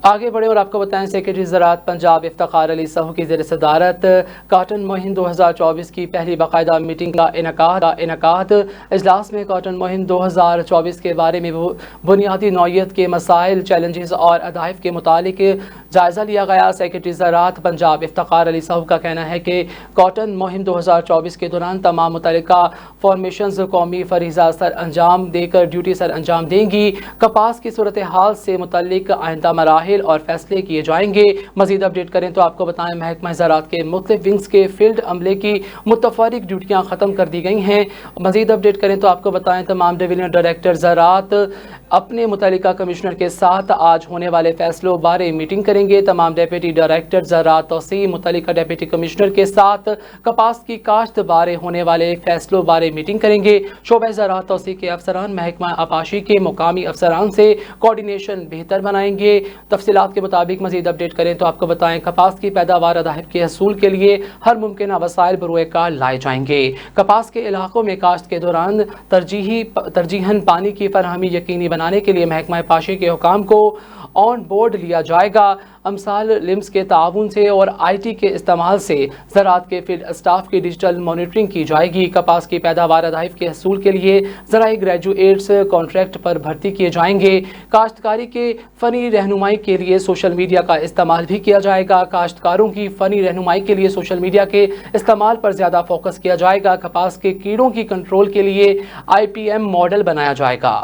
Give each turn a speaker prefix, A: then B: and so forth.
A: آگے بڑھیں اور آپ کو بتائیں سیکرٹری زراعت پنجاب افتخار علی سہو کی زیر صدارت کاٹن مہم 2024 کی پہلی باقاعدہ میٹنگ کا انعقاد اجلاس میں کاٹن مہم 2024 کے بارے میں بنیادی نوعیت کے مسائل، چیلنجز اور اہداف کے متعلق جائزہ لیا گیا۔ سیکرٹری زراعت پنجاب افتخار علی سہو کا کہنا ہے کہ کاٹن مہم 2024 کے دوران تمام متعلقہ فارمیشنز قومی فریضہ سر انجام دے کر ڈیوٹی سر انجام دیں گی۔ کپاس کی صورتحال سے متعلق آئندہ مراحل اور فیصلے کیے جائیں گے۔ مزید اپڈیٹ کریں تو آپ کو بتائیں محکمہ زراعت کے مختلف ونگز کے فیلڈ عملے کی متفرق ڈیوٹیاں ختم کر دی گئی ہیں۔ مزید اپڈیٹ کریں تو آپ کو بتائیں تمام ڈویژنل ڈائریکٹر زراعت اپنے متعلقہ کمشنر کے ساتھ آج ہونے والے فیصلوں بارے میٹنگ کریں گے۔ تمام ڈیپٹی ڈائریکٹر زراعت توسیع متعلقہ ڈیپٹی کمشنر کے ساتھ کپاس کی کاشت بارے ہونے والے فیصلوں بارے میٹنگ کریں گے۔ شعبہ زراعت توسیع کے افسران محکمہ آبپاشی کے مقامی افسران سے کوارڈینیشن بہتر بنائیں گے۔ تفصیلات کے مطابق مزید اپڈیٹ کریں تو آپ کو بتائیں کپاس کی پیداوار اہداف کے حصول کے لیے ہر ممکنہ وسائل بروئے کار لائے جائیں گے۔ کپاس کے علاقوں میں کاشت کے دوران ترجیحاً پانی کی فراہمی یقینی بنانے کے لیے محکمہ پاشی کے حکام کو آن بورڈ لیا جائے گا۔ امثال لمس کے تعاون سے اور آئی ٹی کے استعمال سے زراعت کے فیلڈ اسٹاف کی ڈیجیٹل مانیٹرنگ کی جائے گی۔ کپاس کی پیداوار اہداف کے حصول کے لیے زرعی گریجویٹس کانٹریکٹ پر بھرتی کیے جائیں گے۔ کاشتکاری کے فنی رہنمائی کے لیے سوشل میڈیا کا استعمال بھی کیا جائے گا۔ کاشتکاروں کی فنی رہنمائی کے لیے سوشل میڈیا کے استعمال پر زیادہ فوکس کیا جائے گا۔ کپاس کے کیڑوں کی کنٹرول کے لیے IPM ماڈل بنایا جائے گا۔